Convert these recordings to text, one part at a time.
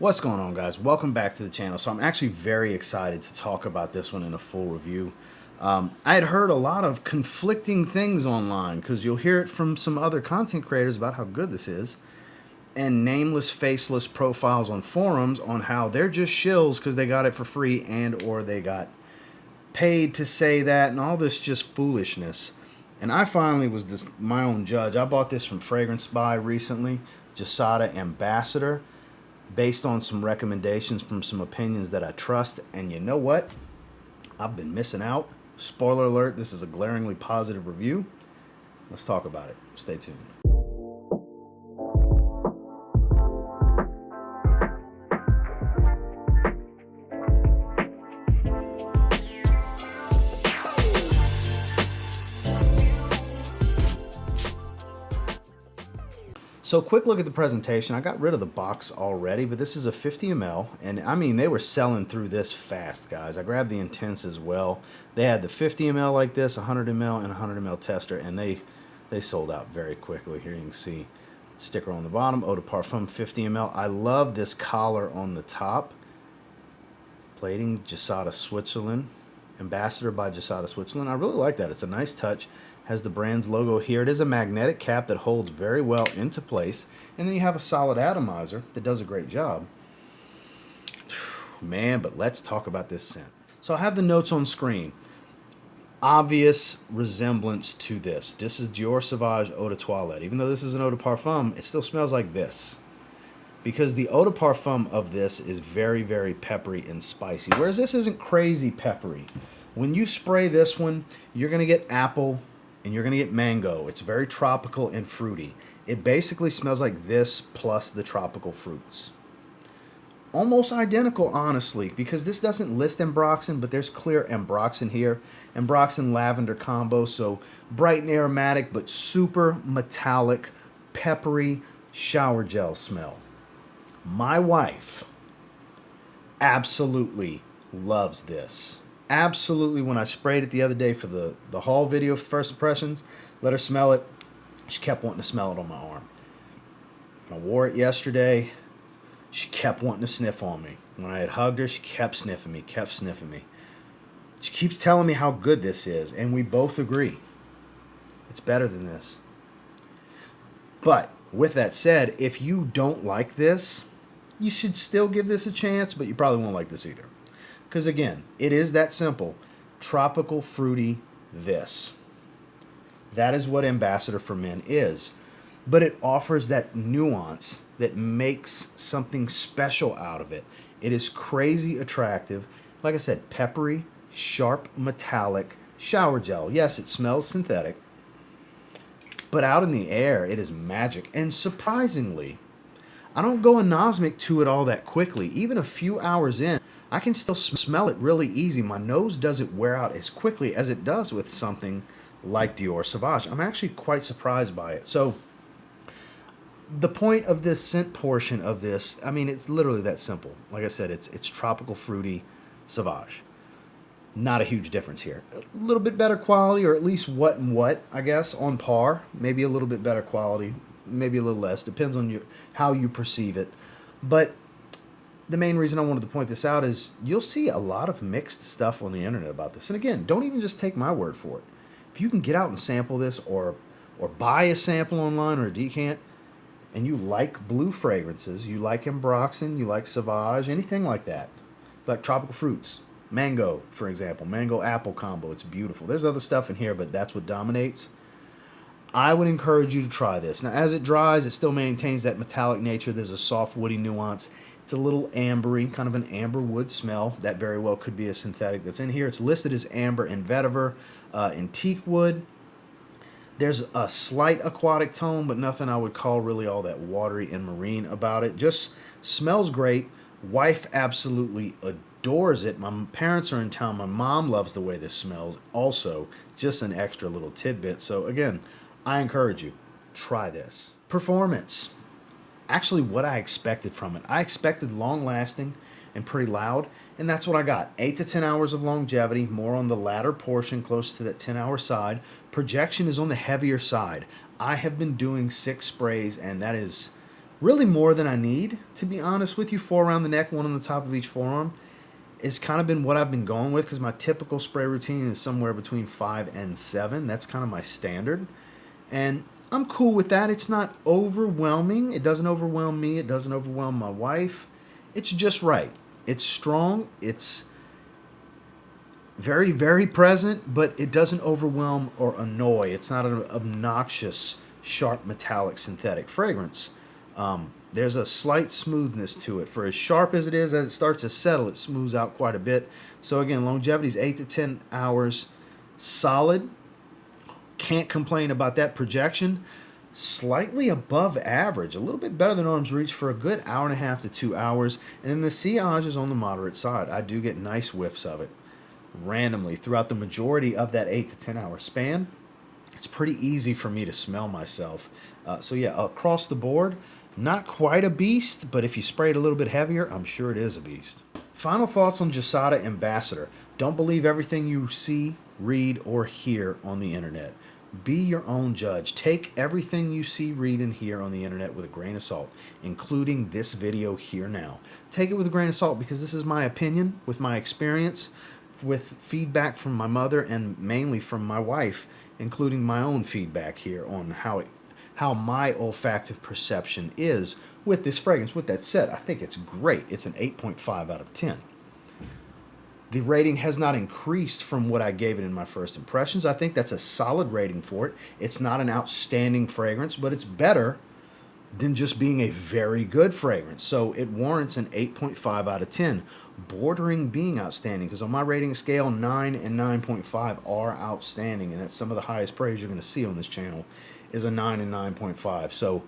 What's going on, guys? Welcome back to the channel. So I'm actually very excited to talk about this one in a full review. I had heard a lot of conflicting things online because you'll hear it from some other content creators about how good this is, and nameless, faceless profiles on forums on how they're just shills because they got it for free and or they got paid to say that, and all this just foolishness. And I finally was my own judge. I bought this from Fragrance Buy recently, Gisada Ambassador, based on some recommendations from some opinions that I trust. And you know what? I've been missing out. Spoiler alert, this is a glaringly positive review. Let's talk about it. Stay tuned. So quick look at the presentation. I got rid of the box already, but this is a 50 ml. And I mean, they were selling through this fast, guys. I grabbed the Intense as well. They had the 50 ml like this, 100 ml, and 100 ml tester, and they sold out very quickly. Here you can see sticker on the bottom, Eau de Parfum 50 ml. I love this collar on the top. Plating, Gisada Switzerland. Ambassador by Gisada Switzerland. I really like that. It's a nice touch. Has the brand's logo here. It is a magnetic cap that holds very well into place. And then you have a solid atomizer that does a great job. Man, but let's talk about this scent. So I have the notes on screen. Obvious resemblance to this. This is Dior Sauvage Eau de Toilette. Even though this is an Eau de Parfum, it still smells like this. Because the Eau de Parfum of this is very, very peppery and spicy. Whereas this isn't crazy peppery. When you spray this one, you're going to get apple and you're going to get mango. It's very tropical and fruity. It basically smells like this plus the tropical fruits. Almost identical, honestly, because this doesn't list ambroxan, but there's clear ambroxan here. Ambroxan lavender combo, so bright and aromatic, but super metallic, peppery shower gel smell. My wife absolutely loves this. Absolutely, when I sprayed it the other day for the haul video, first impressions, let her smell it. She kept wanting to smell it on my arm. I wore it yesterday. She kept wanting to sniff on me. When I had hugged her, she kept sniffing me, kept sniffing me. She keeps telling me how good this is, and we both agree. It's better than this. But with that said, if you don't like this, you should still give this a chance, but you probably won't like this either. Because again, it is that simple. Tropical, fruity, this. That is what Ambassador for Men is. But it offers that nuance that makes something special out of it. It is crazy attractive. Like I said, peppery, sharp, metallic, shower gel. Yes, it smells synthetic. But out in the air, it is magic. And surprisingly, I don't go anosmic to it all that quickly. Even a few hours in, I can still smell it really easy. My nose doesn't wear out as quickly as it does with something like Dior Sauvage. I'm actually quite surprised by it. So the point of this scent portion of this, I mean, it's literally that simple. Like I said, it's tropical, fruity Sauvage. Not a huge difference here. A little bit better quality, or at least what and what, I guess, on par. Maybe a little bit better quality, maybe a little less. Depends on how you perceive it. But the main reason I wanted to point this out is you'll see a lot of mixed stuff on the internet about this. And again, don't even just take my word for it. If you can get out and sample this or buy a sample online or a decant, and you like blue fragrances, you like ambroxan, you like Sauvage, anything like that, like tropical fruits, mango, for example, mango-apple combo, it's beautiful. There's other stuff in here, but that's what dominates. I would encourage you to try this. Now, as it dries, it still maintains that metallic nature. There's a soft, woody nuance. It's a little ambery, kind of an amber wood smell. That very well could be a synthetic that's in here. It's listed as amber and vetiver and teak wood. There's a slight aquatic tone, but nothing I would call really all that watery and marine about it. Just smells great. Wife absolutely adores it. My parents are in town. My mom loves the way this smells. Also, just an extra little tidbit. So again, I encourage you, try this. Performance. Actually what I expected from it. I expected long-lasting and pretty loud, and that's what I got. 8 to 10 hours of longevity, more on the latter portion, close to that 10-hour side. Projection is on the heavier side. I have been doing 6 sprays, and that is Really more than I need, to be honest with you. 4 around the neck, 1 on the top of each forearm. It's kind of been what I've been going with because my typical spray routine is somewhere between 5 and 7. That's kind of my standard. And I'm cool with that. It's not overwhelming. It doesn't overwhelm me. It doesn't overwhelm my wife. It's just right. It's strong. It's very, very present, but it doesn't overwhelm or annoy. It's not an obnoxious, sharp, metallic, synthetic fragrance. There's a slight smoothness to it. For as sharp as it is, as it starts to settle, it smooths out quite a bit. So again, longevity is 8 to 10 hours. Solid. Can't complain about that. Projection, slightly above average. A little bit better than Arm's Reach for a good 1.5 to 2 hours. And then the sillage is on the moderate side. I do get nice whiffs of it randomly throughout the majority of that 8 to 10 hour span. It's pretty easy for me to smell myself. So yeah, across the board, not quite a beast, but if you spray it a little bit heavier, I'm sure it is a beast. Final thoughts on Gisada Ambassador. Don't believe everything you see, read, or hear on the internet. Be your own judge. Take everything you see, read, and hear on the internet with a grain of salt, including this video here now. Take it with a grain of salt because this is my opinion, with my experience, with feedback from my mother, and mainly from my wife, including my own feedback here on how my olfactive perception is with this fragrance. With that said, I think it's great. It's an 8.5 out of 10. The rating has not increased from what I gave it in my first impressions. I think that's a solid rating for it. It's not an outstanding fragrance, but it's better than just being a very good fragrance. So it warrants an 8.5 out of 10, bordering being outstanding, because on my rating scale, 9 and 9.5 are outstanding, and that's some of the highest praise you're going to see on this channel is a 9 and 9.5. So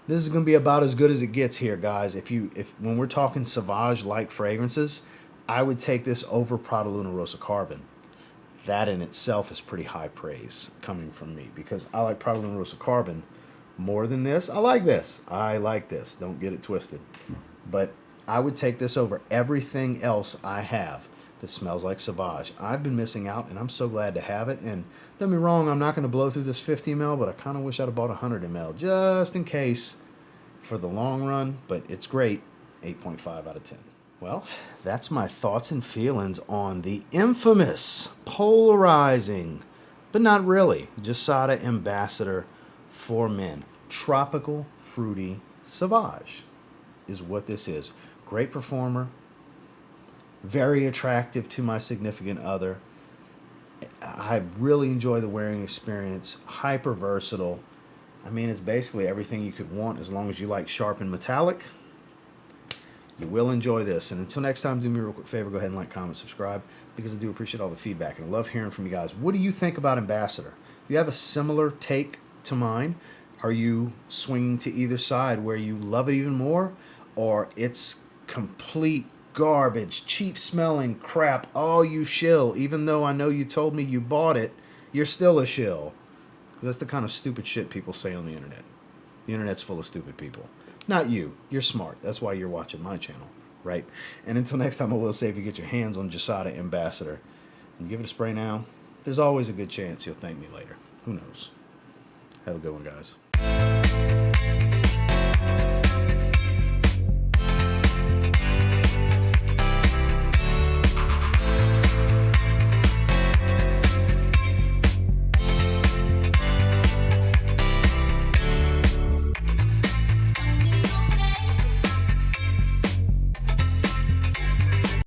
this is going to be about as good as it gets here, guys. If when we're talking Sauvage-like fragrances, I would take this over Prada Luna Rosa Carbon. That in itself is pretty high praise coming from me because I like Prada Luna Rosa Carbon more than this. I like this. I like this. Don't get it twisted. But I would take this over everything else I have that smells like Sauvage. I've been missing out, and I'm so glad to have it. And don't get me wrong, I'm not going to blow through this 50 ml, but I kind of wish I'd have bought 100 ml just in case for the long run. But it's great. 8.5 out of 10. Well, that's my thoughts and feelings on the infamous, polarizing, but not really, Gisada Ambassador for men. Tropical Fruity Sauvage is what this is. Great performer. Very attractive to my significant other. I really enjoy the wearing experience. Hyper versatile. I mean, it's basically everything you could want as long as you like sharp and metallic. You will enjoy this. And until next time, do me a real quick favor. Go ahead and like, comment, subscribe, because I do appreciate all the feedback. And I love hearing from you guys. What do you think about Ambassador? If you have a similar take to mine, are you swinging to either side where you love it even more? Or it's complete garbage, cheap smelling crap, all you shill. Even though I know you told me you bought it, you're still a shill. That's the kind of stupid shit people say on the internet. The internet's full of stupid people. Not you. You're smart. That's why you're watching my channel, right? And until next time, I will say if you get your hands on Gisada Ambassador and give it a spray now, there's always a good chance you'll thank me later. Who knows? Have a good one, guys.